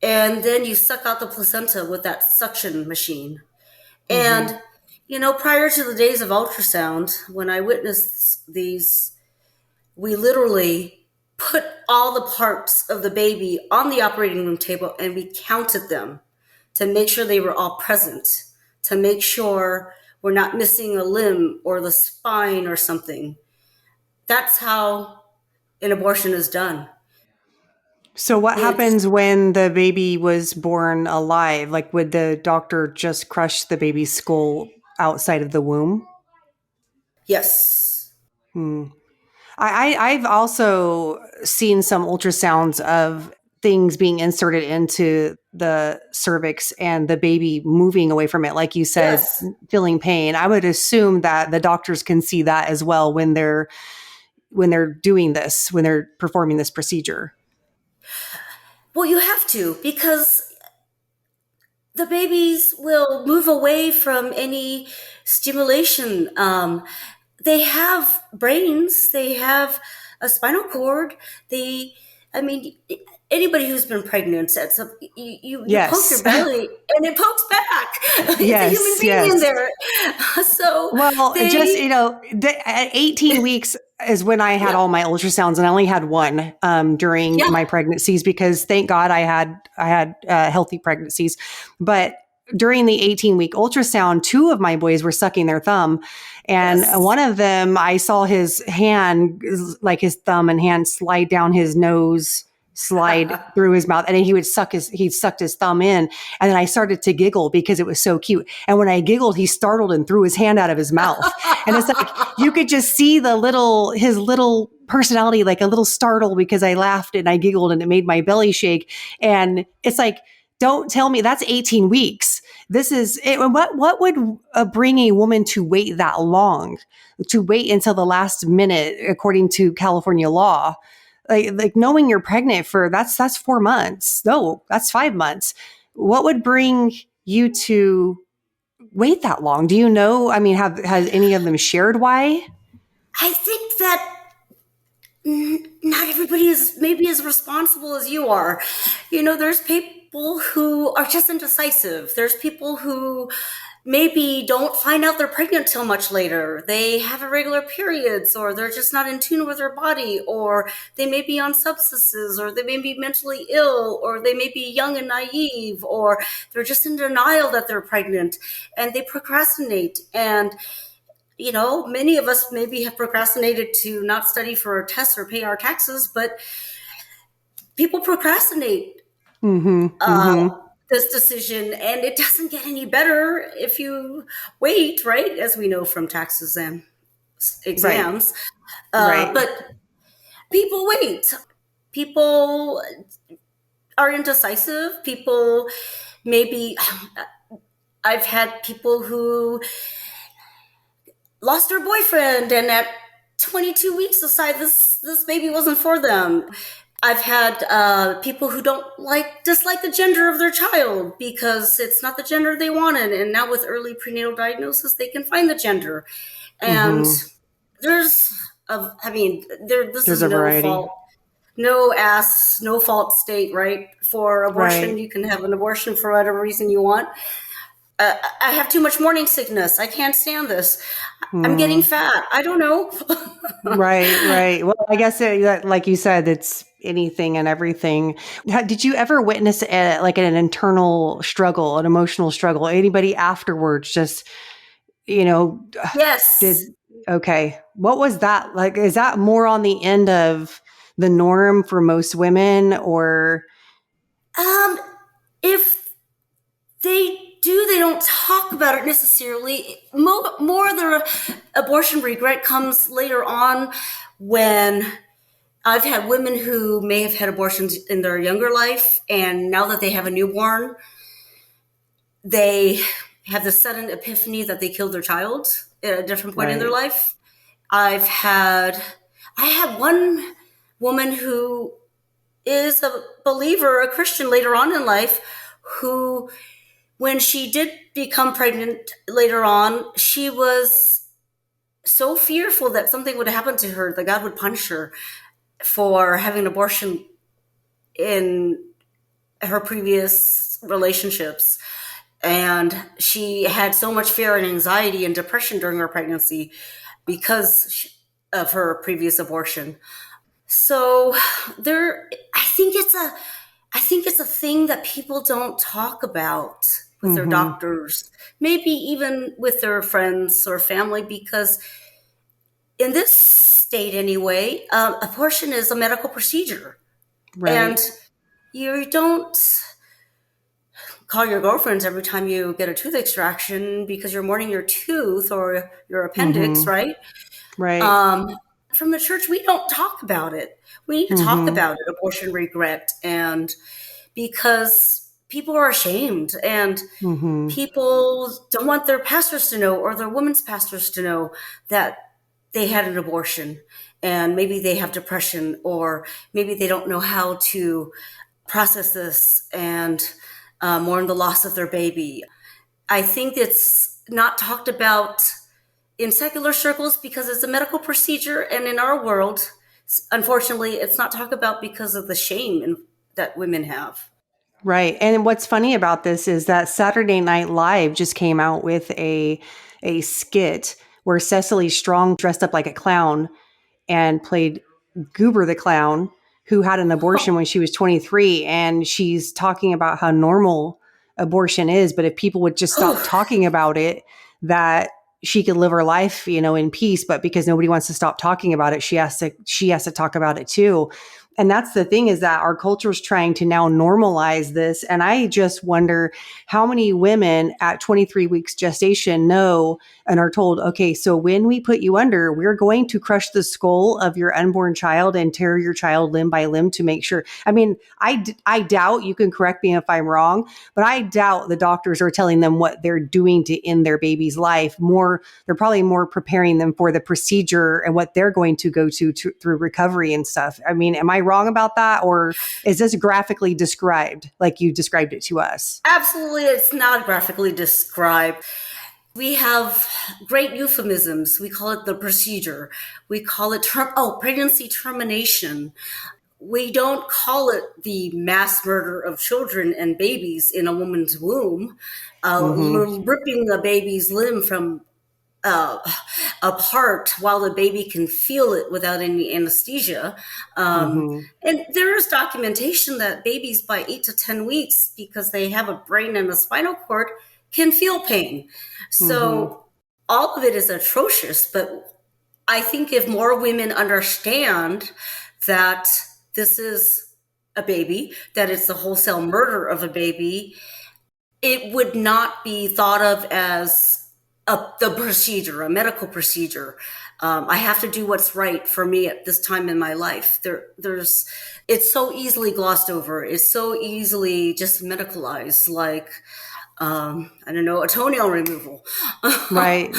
and then you suck out the placenta with that suction machine. Mm-hmm. And, prior to the days of ultrasound, when I witnessed these, we literally put all the parts of the baby on the operating room table and we counted them to make sure they were all present, to make sure we're not missing a limb or the spine or something. That's how an abortion is done. So what It's, happens when the baby was born alive? Like, would the doctor just crush the baby's skull outside of the womb? yes. Hmm. I've also seen some ultrasounds of things being inserted into the cervix and the baby moving away from it, like you said, Yes. feeling pain. I would assume that the doctors can see that as well when they're doing this, when they're performing this procedure. Well, you have to, because the babies will move away from any stimulation. They have brains, they have a spinal cord. They, I mean, anybody who's been pregnant said, so you poke your Yes. belly and it pokes back. It's a human Yes, being in yes. there. So Well, just, they, at 18 weeks is when I had yeah, all my ultrasounds, and I only had one during yeah, my pregnancies because thank God I had healthy pregnancies. But during the 18-week ultrasound, two of my boys were sucking their thumb, and yes. one of them, I saw his hand, like his thumb and hand, slide down his nose, slide through his mouth, and then he sucked his thumb in, and then I started to giggle because it was so cute. And when I giggled, he startled and threw his hand out of his mouth. And it's like you could just see his little personality, like a little startle because I laughed and I giggled and it made my belly shake. And it's like, don't tell me that's 18 weeks. This is it. What would bring a woman to wait that long, to wait until the last minute, according to California law? Like knowing you're pregnant for that's 4 months. No, that's 5 months. What would bring you to wait that long? Do you know? I mean, has any of them shared why? I think that not everybody is maybe as responsible as you are. There's people who are just indecisive. There's people who maybe don't find out they're pregnant till much later. They have irregular periods, or they're just not in tune with their body, or they may be on substances, or they may be mentally ill, or they may be young and naive, or they're just in denial that they're pregnant and they procrastinate. And many of us maybe have procrastinated to not study for a test or pay our taxes, but people procrastinate Mm-hmm. uh, Mm-hmm. this decision, and it doesn't get any better if you wait, right? As we know from taxes and Right. exams. Right. But people wait. People are indecisive. People maybe, I've had people who lost their boyfriend and at 22 weeks decide this baby wasn't for them. I've had people who don't dislike the gender of their child because it's not the gender they wanted, and now with early prenatal diagnosis they can find the gender. And Mm-hmm. there's this There's is a no variety. fault, no fault state, right? For abortion, Right. you can have an abortion for whatever reason you want. I have too much morning sickness. I can't stand this. I'm getting Mm. fat. I don't know. Right. Right. Well, I guess like you said, it's anything and everything. Did you ever witness like an internal struggle, an emotional struggle? Anybody afterwards just, you know, did Yes. okay. What was that like? Is that more on the end of the norm for most women, or Um, if they don't talk about it necessarily. More of the abortion regret comes later on, when I've had women who may have had abortions in their younger life, and now that they have a newborn, they have the sudden epiphany that they killed their child at a different point in their right? life. I had one woman who is a believer, a Christian later on in life, who, when she did become pregnant later on, she was so fearful that something would happen to her, that God would punish her for having an abortion in her previous relationships. And she had so much fear and anxiety and depression during her pregnancy because of her previous abortion. So I think it's a thing that people don't talk about with their doctors, maybe even with their friends or family, because in this state anyway, abortion is a medical procedure. Right. And you don't call your girlfriends every time you get a tooth extraction because you're mourning your tooth or your appendix, right? Right. From the church, we don't talk about it. We need to talk about it, abortion regret, and because people are ashamed and people don't want their pastors to know, or their women's pastors to know, that they had an abortion, and maybe they have depression, or maybe they don't know how to process this and mourn the loss of their baby. I think it's not talked about in secular circles because it's a medical procedure, and in our world, unfortunately, it's not talked about because of the shame that women have. Right. And what's funny about this is that Saturday Night Live just came out with a skit where Cecily Strong dressed up like a clown and played Goober the clown, who had an abortion when she was 23. And she's talking about how normal abortion is, but if people would just stop talking about it, that she could live her life, in peace. But because nobody wants to stop talking about it, she has to talk about it too. And that's the thing, is that our culture is trying to now normalize this. And I just wonder how many women at 23 weeks gestation know and are told, okay, so when we put you under, we're going to crush the skull of your unborn child and tear your child limb by limb to make sure. I mean, I doubt, you can correct me if I'm wrong, but I doubt the doctors are telling them what they're doing to end their baby's life. They're probably more preparing them for the procedure and what they're going to go through recovery and stuff. I mean, am I wrong about that? Or is this graphically described like you described it to us? Absolutely, it's not graphically described. We have great euphemisms. We call it the procedure. We call it pregnancy termination. We don't call it the mass murder of children and babies in a woman's womb, ripping the baby's limb from apart while the baby can feel it without any anesthesia. And there is documentation that babies by 8 to 10 weeks, because they have a brain and a spinal cord, can feel pain. So all of it is atrocious. But I think if more women understand that this is a baby, that it's the wholesale murder of a baby, it would not be thought of as the procedure, a medical procedure. I have to do what's right for me at this time in my life. It's so easily glossed over. It's so easily just medicalized, like, I don't know, a toenail removal. Right.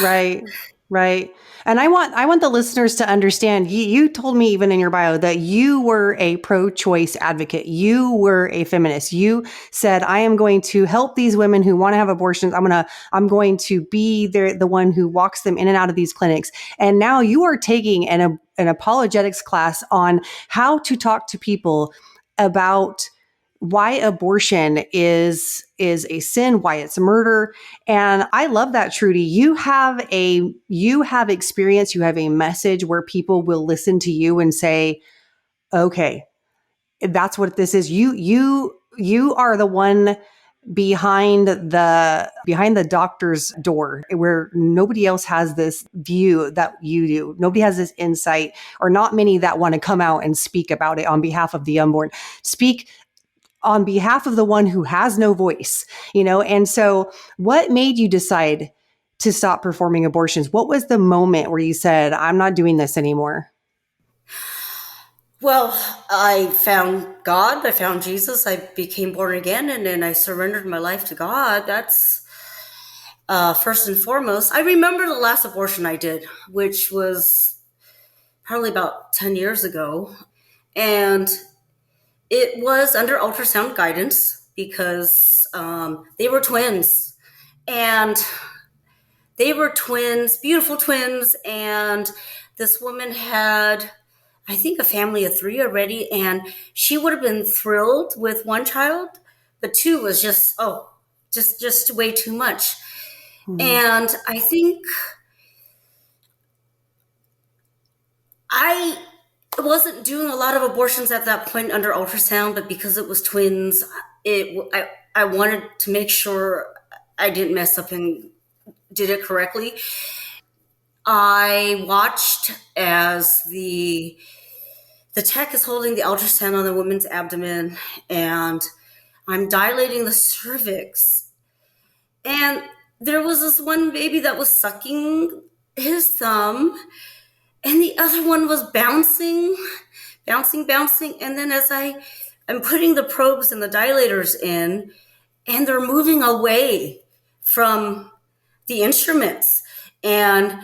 And I want the listeners to understand, you told me even in your bio that you were a pro-choice advocate. You were a feminist. You said, I am going to help these women who want to have abortions. I'm going to be the one who walks them in and out of these clinics. And now you are taking an apologetics class on how to talk to people about why abortion is a sin, why it's murder. And I love that, Trudi. You have experience, you have a message where people will listen to you and say, okay, that's what this is. You are the one behind the doctor's door, where nobody else has this view that you do. Nobody has this insight, or not many that want to come out and speak about it on behalf of the unborn. Speak on behalf of the one who has no voice, And so what made you decide to stop performing abortions? What was the moment where you said, I'm not doing this anymore? Well, I found God. I found Jesus. I became born again, and then I surrendered my life to God. That's first and foremost. I remember the last abortion I did, which was probably about 10 years ago. And It was under ultrasound guidance because they were twins. And they were twins, beautiful twins. And this woman had, I think, a family of 3 already. And she would have been thrilled with one child, but 2 was just way too much. And I think I wasn't doing a lot of abortions at that point under ultrasound, but because it was twins, I wanted to make sure I didn't mess up and did it correctly. I watched as the tech is holding the ultrasound on the woman's abdomen, and I'm dilating the cervix. And there was this one baby that was sucking his thumb, and the other one was bouncing. And then as I'm putting the probes and the dilators in, and they're moving away from the instruments, and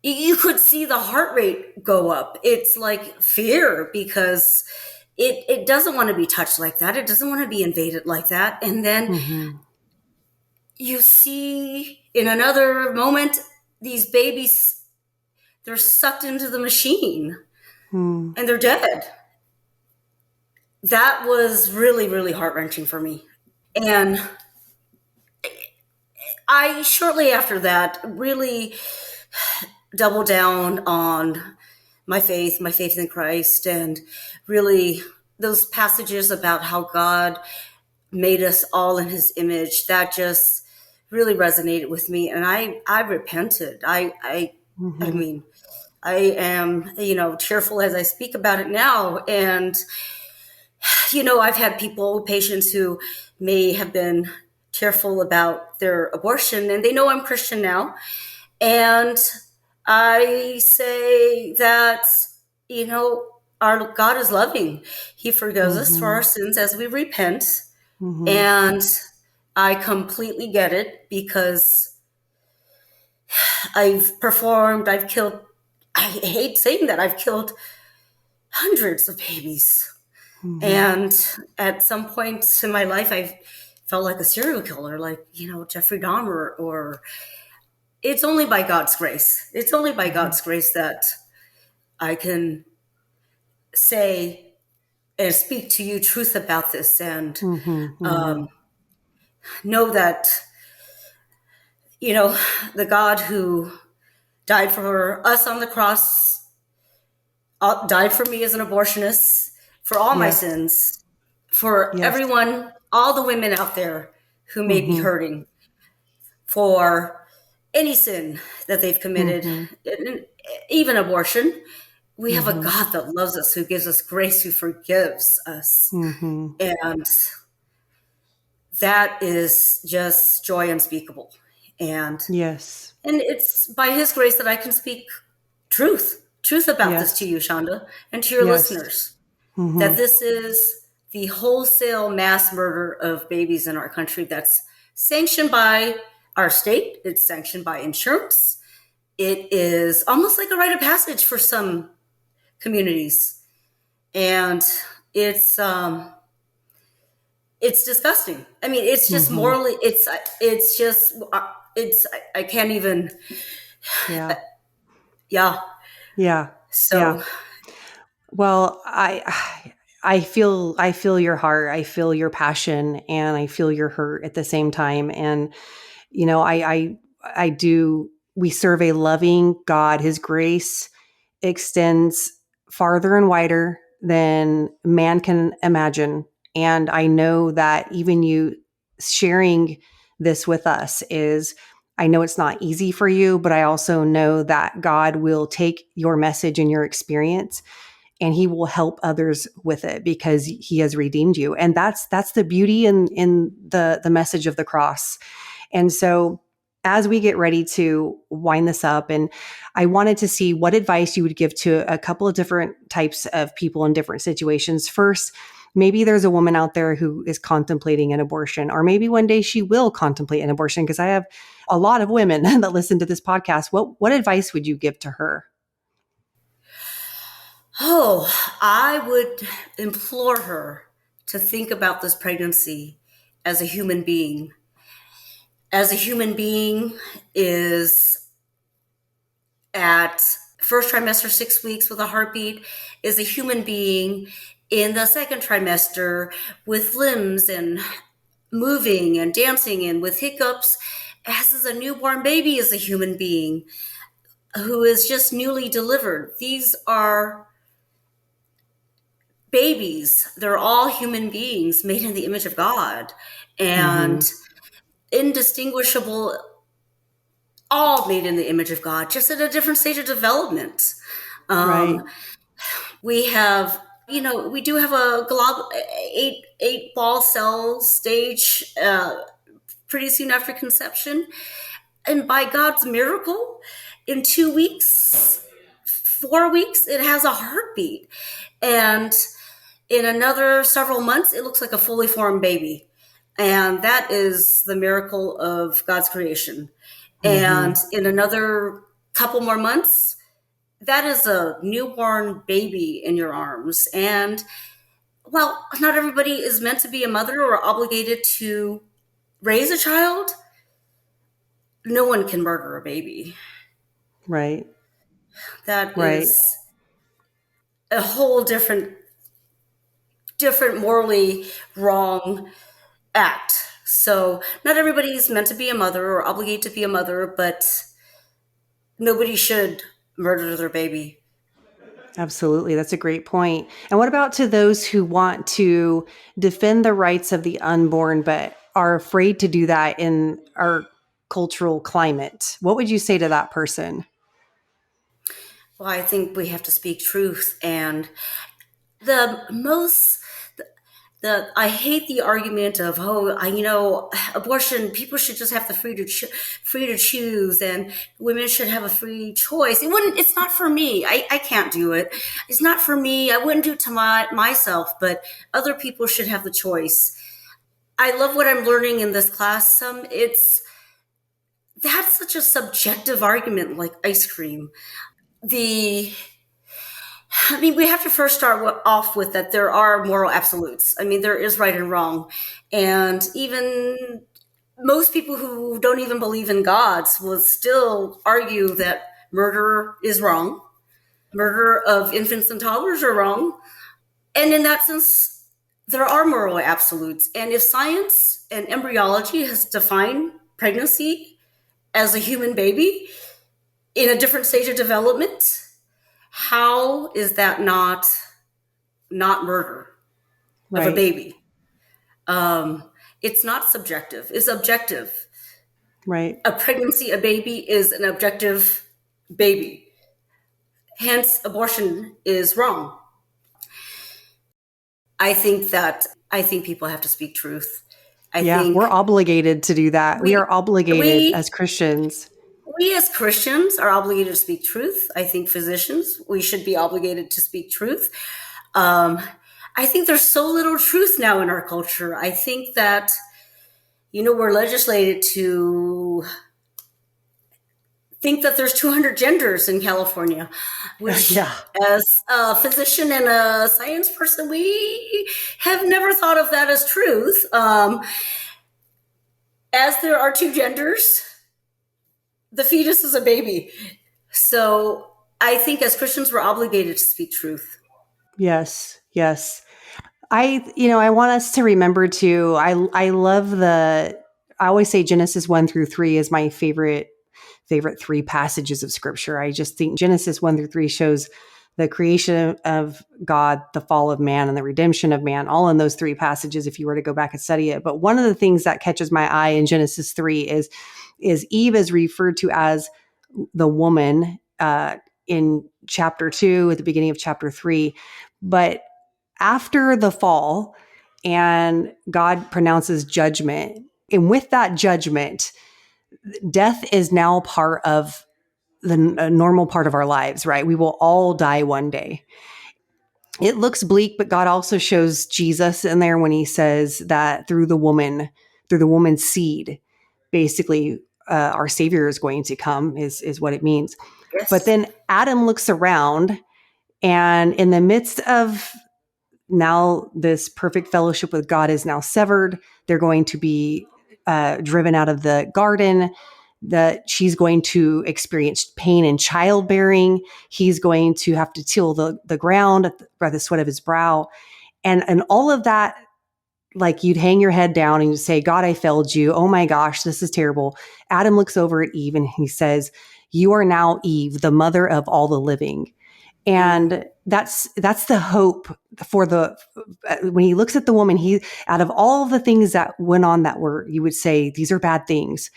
you could see the heart rate go up. It's like fear, because it doesn't want to be touched like that. It doesn't want to be invaded like that. And then you see in another moment, these babies, they're sucked into the machine and they're dead. That was really, really heart-wrenching for me. And I, shortly after that, really doubled down on my faith in Christ, and really those passages about how God made us all in his image, that just really resonated with me. And I repented. I mean, I am, tearful as I speak about it now. And, I've had patients who may have been tearful about their abortion, and they know I'm Christian now. And I say that, our God is loving. He forgives us for our sins as we repent. And I completely get it, because I've killed, I hate saying that, I've killed hundreds of babies. And at some points in my life, I felt like a serial killer, like, Jeffrey Dahmer, or it's only by God's grace. It's only by God's grace that I can say and speak to you truth about this, and know that, the God who died for us on the cross, died for me as an abortionist, for all my sins, for everyone, all the women out there who may be hurting, for any sin that they've committed, even abortion. We have a God that loves us, who gives us grace, who forgives us. And that is just joy unspeakable. And it's by his grace that I can speak truth about this to you, Shonda, and to your listeners, that this is the wholesale mass murder of babies in our country that's sanctioned by our state. It's sanctioned by insurance. It is almost like a rite of passage for some communities. And it's disgusting. I mean, it's just morally, I can't even. So. Well, I feel your heart. I feel your passion, and I feel your hurt at the same time. And, I do, we serve a loving God. His grace extends farther and wider than man can imagine. And I know that even you sharing this with us I know it's not easy for you, but I also know that God will take your message and your experience, and he will help others with it, because he has redeemed you. And that's the beauty in the message of the cross. And so as we get ready to wind this up, and I wanted to see what advice you would give to a couple of different types of people in different situations. First, maybe there's a woman out there who is contemplating an abortion, or maybe one day she will contemplate an abortion, because I have a lot of women that listen to this podcast. What advice would you give to her? Oh, I would implore her to think about this pregnancy as a human being. As a human being is at first trimester 6 weeks with a heartbeat, is a human being in the second trimester with limbs and moving and dancing and with hiccups, as is a newborn baby is a human being who is just newly delivered. These are babies. They're all human beings made in the image of God Mm-hmm. and indistinguishable, all made in the image of God, just at a different stage of development. Right. Um, we have, we do have a eight ball cell stage pretty soon after conception. And by God's miracle, in 2 weeks, 4 weeks, it has a heartbeat. And in another several months, it looks like a fully formed baby. And that is the miracle of God's creation. Mm-hmm. And in another couple more months, that is a newborn baby in your arms. And well, not everybody is meant to be a mother or obligated to raise a child. No one can murder a baby. Right. That Right. is a whole different morally wrong act. So not everybody is meant to be a mother or obligated to be a mother, but nobody should murder their baby. Absolutely. That's a great point. And what about to those who want to defend the rights of the unborn, but are afraid to do that in our cultural climate? What would you say to that person? Well, I think we have to speak truth. And the most the I hate the argument of, abortion, people should just have the free to choose, and women should have a free choice. It's not for me. I can't do it. It's not for me. I wouldn't do it to myself, but other people should have the choice. I love what I'm learning in this class. That's such a subjective argument, like ice cream. The we have to first start off with that there are moral absolutes. There is right and wrong. And even most people who don't even believe in gods will still argue that murder is wrong. Murder of infants and toddlers are wrong. And in that sense, there are moral absolutes. And if science and embryology has defined pregnancy as a human baby in a different stage of development, how is that not murder of a Right. baby? It's not subjective; it's objective. Right. A pregnancy, a baby, is an objective baby. Hence, abortion is wrong. I think people have to speak truth. I Yeah. We're think obligated to do that. We we are obligated we as Christians. we as Christians are obligated to speak truth. I think physicians, we should be obligated to speak truth. Um, I think there's so little truth now in our culture. I think that, we're legislated to think that there's 200 genders in California, which, Yeah. as a physician and a science person, we have never thought of that as truth. As there are two genders, the fetus is a baby. So I think as Christians, we're obligated to speak truth. Yes. Yes. I want us to remember too. I love I always say Genesis 1 through 3 is my favorite three passages of scripture. I just think Genesis 1 through 3 shows the creation of God, the fall of man, and the redemption of man, all in those three passages if you were to go back and study it. But one of the things that catches my eye in Genesis 3 is Eve is referred to as the woman in chapter 2 at the beginning of chapter 3. But after the fall and God pronounces judgment, and with that judgment, death is now part of the normal part of our lives, right? We will all die one day. It looks bleak, but God also shows Jesus in there when he says that through the woman's seed, basically, our Savior is going to come, is what it means. But Yes. then Adam looks around And in the midst of now this perfect fellowship with God is now severed, they're going to be driven out of the garden, that she's going to experience pain in childbearing. He's going to have to till the ground by the sweat of his brow. And all of that, like you'd hang your head down and you'd say, God, I failed you. Oh my gosh, this is terrible. Adam looks over at Eve and he says, you are now Eve, the mother of all the living. And that's the hope for when he looks at the woman, out of all the things that went on that were, you would say, these are bad things.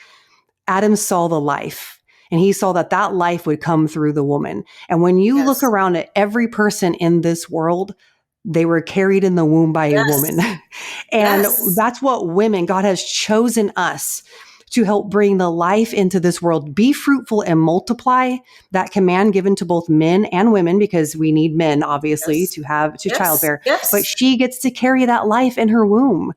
Adam saw the life, and he saw that life would come through the woman. And when you look around at every person in this world, they were carried in the womb by a woman. And that's what women, God has chosen us to help bring the life into this world. Be fruitful and multiply, that command given to both men and women, because we need men, obviously, to childbear. But she gets to carry that life in her womb.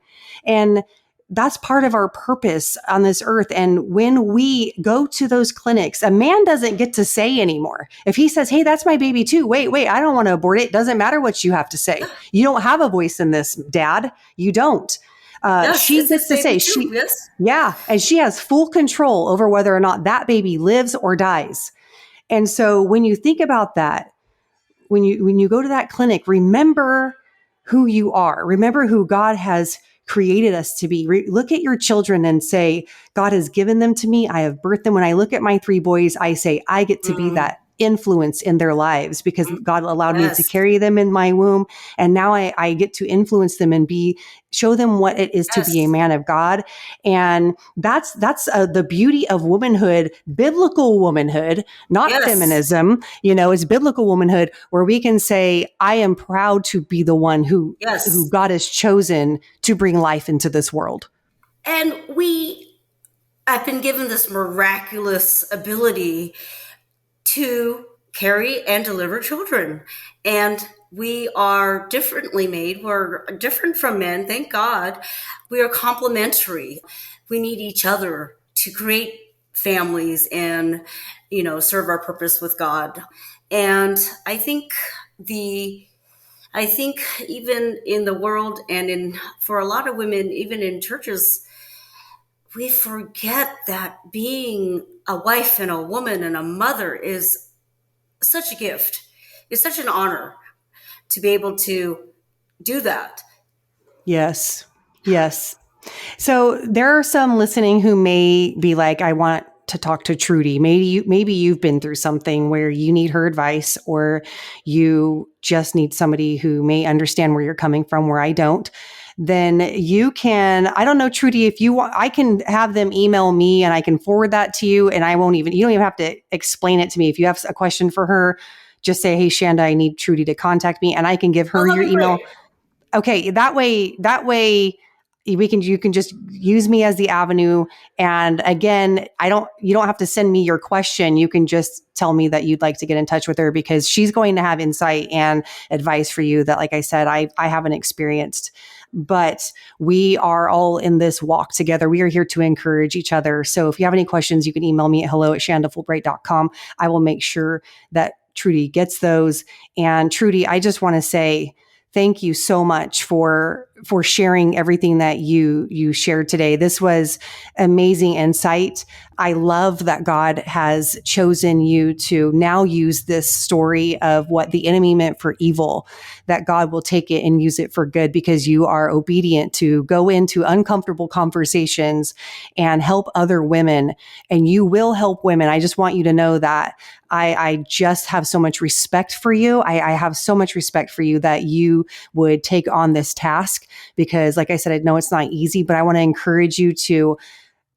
And that's part of our purpose on this earth. And when we go to those clinics, a man doesn't get to say anymore. If he says, hey, that's my baby too. Wait, I don't want to abort it. Doesn't matter what you have to say. You don't have a voice in this, Dad. You don't. She gets to say, and she has full control over whether or not that baby lives or dies. And so when you think about that, when you go to that clinic, remember who you are. Remember who God has created us to be. Look at your children and say, God has given them to me. I have birthed them. When I look at my 3 boys, I say, I get to be that influence in their lives because God allowed me to carry them in my womb. And now I get to influence them and show them what it is to be a man of God. And that's the beauty of womanhood, biblical womanhood, not feminism. It's biblical womanhood where we can say, I am proud to be the one who God has chosen to bring life into this world. And I've been given this miraculous ability to carry and deliver children. And we are differently made. We're different from men. Thank God. We are complementary. We need each other to create families and, serve our purpose with God. And I think even in the world and for a lot of women, even in churches, we forget that being a wife and a woman and a mother is such a gift. It's such an honor to be able to do that. Yes. So there are some listening who may be like, I want to talk to Trudi. Maybe you've been through something where you need her advice, or you just need somebody who may understand where you're coming from, where I don't. Then you can, I don't know, Trudi, if you want, I can have them email me and I can forward that to you, and you don't even have to explain it to me. If you have a question for her, just say, hey, Shanda, I need Trudi to contact me, and I can give her your email. Great. Okay. That way you can just use me as the avenue. And again, you don't have to send me your question. You can just tell me that you'd like to get in touch with her, because she's going to have insight and advice for you that, like I said, I haven't experienced. But we are all in this walk together. We are here to encourage each other. So if you have any questions, you can email me at hello@shandafulbright.com. I will make sure that Trudi gets those. And Trudi, I just want to say thank you so much for sharing everything that you shared today. This was amazing insight. I love that God has chosen you to now use this story of what the enemy meant for evil, that God will take it and use it for good, because you are obedient to go into uncomfortable conversations and help other women, and you will help women. I just want you to know that I just have so much respect for you. I have so much respect for you that you would take on this task, because like I said, I know it's not easy, but I want to encourage you to,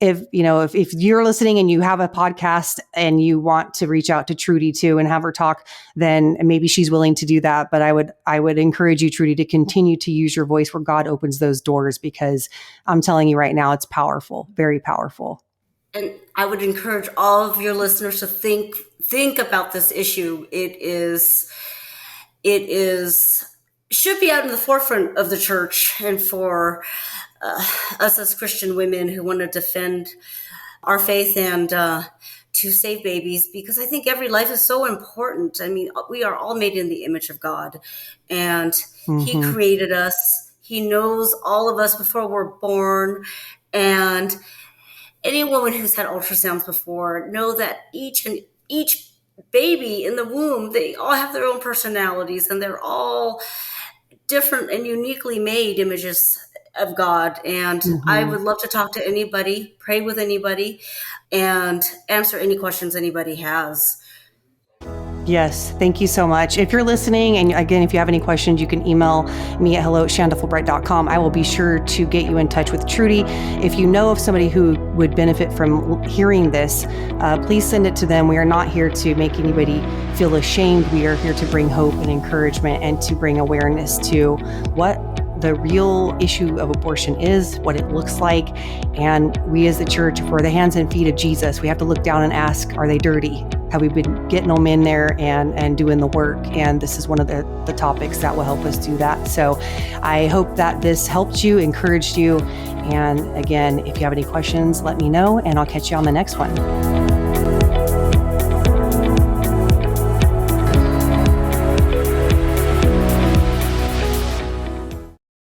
if you're listening and you have a podcast and you want to reach out to Trudi too and have her talk, then maybe she's willing to do that. But I would encourage you, Trudi, to continue to use your voice where God opens those doors, because I'm telling you right now, it's powerful, very powerful. And I would encourage all of your listeners to think about this issue. It should be out in the forefront of the church, and for us as Christian women who want to defend our faith and to save babies, because I think every life is so important. I mean, we are all made in the image of God, and He created us. He knows all of us before we're born. And any woman who's had ultrasounds before know that each baby in the womb, they all have their own personalities, and they're all different and uniquely made images of God. And I would love to talk to anybody, pray with anybody, and answer any questions anybody has. Yes, thank you so much. If you're listening, and again, if you have any questions, you can email me at hello@shandafulbright.com. I will be sure to get you in touch with Trudi. If you know of somebody who would benefit from hearing this, please send it to them. We are not here to make anybody feel ashamed. We are here to bring hope and encouragement and to bring awareness to what the real issue of abortion is, what it looks like. And we as the church, if we're the hands and feet of Jesus, we have to look down and ask, are they dirty? Have we been getting them in there and doing the work? And this is one of the topics that will help us do that. So I hope that this helped you, encouraged you. And again, if you have any questions, let me know, and I'll catch you on the next one.